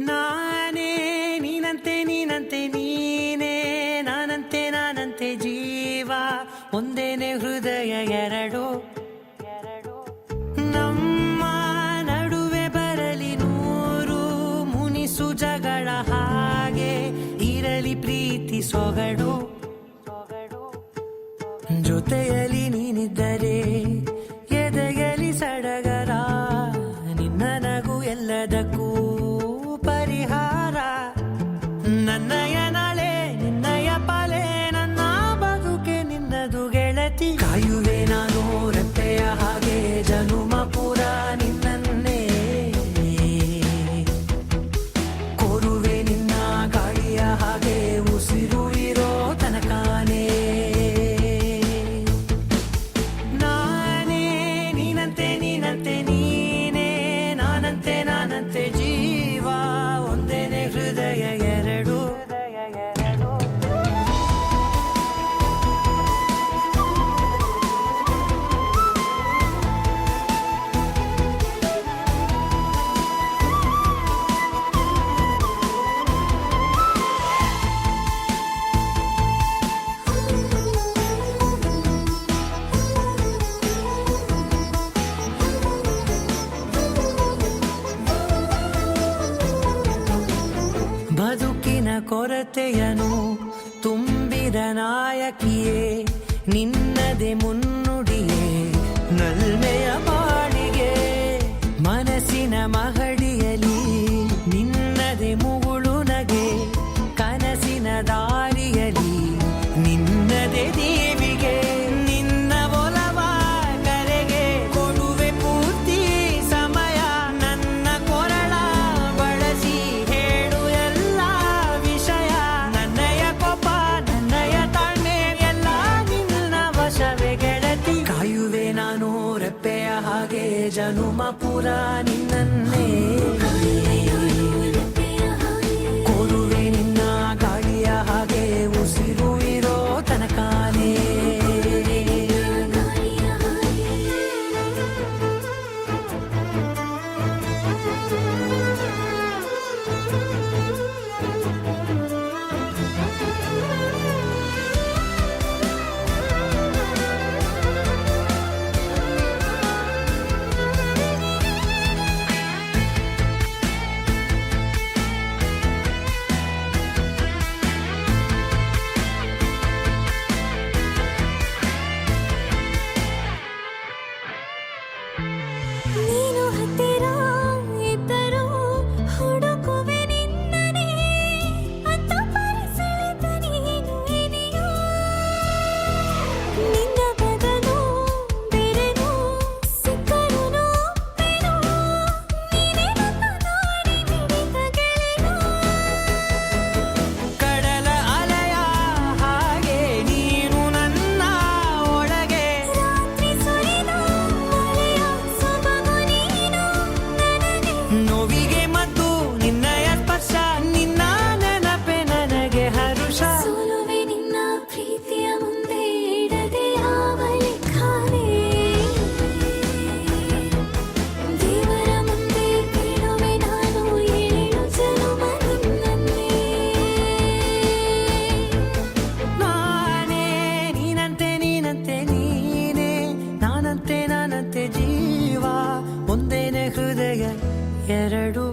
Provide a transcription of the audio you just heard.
ನಾನೇ ನೀನಂತೆ ನೀನಂತೆ ನೀನೇ ನಾನಂತೆ ನಾನಂತೆ ಜೀವ ಒಂದೇನೆ ಹೃದಯ ಎರಡು ನಮ್ಮ ನಡುವೆ ಬರಲಿ ನೂರು ಮುನಿಸು ಜಗಳ ಹಾಗೆ ಇರಲಿ ಪ್ರೀತಿ ಸೊಗಡು ಜೊತೆಯಲ್ಲಿ ನೀನಿದ್ದರೆ ಎದೆಯಲಿ ಸಡಗರ ನಿನ್ನ ನಗು ಎಲ್ಲದಕ್ಕೂ ಪರಿಹಾರ ನನ್ನಯ ನಾಳೆ ನಿನ್ನಯ ಪಾಲೆ ನನ್ನ ಬದುಕೆ ನಿನ್ನದು ಗೆಳತಿ ಕಾಯುವೆ ನಾನು ರೆಪ್ಪೆಯ ಹಾಗೆ ಜನುಮ ಪುರ ನಿನ್ನನ್ನೇ ಕೋರುವೆ ನಿನ್ನ ಗಾಳಿಯ ಹಾಗೆ ಉಸಿರು ಇರೋ ತನಕಾನೇ ನಾನೇ ನೀನಂತೆ ನೀನಂತೆ ನೀನೇ ನಾನಂತೆ ನಾನಂತೆ ಜೀವ ಒಂದೇನೆ ಹೃದಯ ಎರಡು ಬದುಕಿನ ಕೊರತೆಯನು ತುಂಬಿದ ನಾಯಕಿಯೇ ನಿನ್ನದೆ ಮುನ್ನುಡಿಯೇ ನಲ್ಮೆಯ ಬಾಳಿಗೆ ಮನಸ್ಸಿನ ಮಹಡಿಯಲಿ ನಿನ್ನದೆ ಮುಗುಳು ನಗೆ ಕನಸಿನ ದಾರಿಯಲಿ ನಿನ್ನದೆ ದೇವಿಗೆ ನಿನ್ನ ಒಲವ ಕರೆಗೆ ಕೊಡುವೆ ಪೂರ್ತಿ ಸಮಯ ನನ್ನ ಕೊರಳ ಬಳಸಿ ಹೇಳು ಎಲ್ಲ ವಿಷಯ ನನ್ನಯ ಕೋಪ ನನ್ನಯ ತಾಳ್ಮೆ ಎಲ್ಲ ನಿನ್ನ ವಶವೇ ಗೆಳತಿ ಕಾಯುವೆ ನಾನು ರೆಪ್ಪೆಯ ಹಾಗೆ ಜನುಮ ಪುರ ನಿನ್ನನ್ನೇ ಕೋರುವೆ ನಿನ್ನ ಗಾಳಿಯ ಹಾಗೆ ಉಸಿರು ಇರೋ ತನಕಾನೇ ನೀನು ಹತ್ತಿರ ಇದ್ದರೂ ಹುಡುಕುವೆ ನಿನ್ನನೇ ಅಂತ ಪರಿಸೆಳೆದ ನೀನು ಇದೆಯೋ ನಿನ್ನ ಬದಲು ಬೇರೆನೋ ಸಿಕ್ಕರೂ ಒಪ್ಪೆನೋ ನೀನೇ ನನ್ನ ನಾಡಿ ಮಿಡಿತ ಗೆಳೆಯೋ ಕಡಲ ಅಲೆಯ ಹಾಗೆ ನೀನು ನನ್ನ ಒಳಗೆ ರಾತ್ರಿ ಸುರಿದ ಮಳೆಯ ಸೊಬಗು ನೀನು ನನಗೆ ನೋವಿಗೆ ಮದ್ದು ನಿನ್ನಯ ಸ್ಪರ್ಶ ನಿನ್ನ ನೆನಪೆ ನನಗೆ ಹರುಷ ಸೋಲುವೆ ನಿನ್ನ ಪ್ರೀತಿಯ ಮುಂದೆ ಇಡದೆ ಯಾವ ಲೆಕ್ಕನೇ ದೇವರ ಮುಂದೆ ಕೇಳುವೆ ನಾನು 7 ಜನುಮ ನಿನ್ನನ್ನೇ ನಾನೇ ನೀನಂತೆ ನೀನಂತೆ ನೀನೇ ನಾನಂತೆ ನಾನಂತೆ ಜೀವ ಒಂದೇನೆ ಹೃದಯ ಎರಡು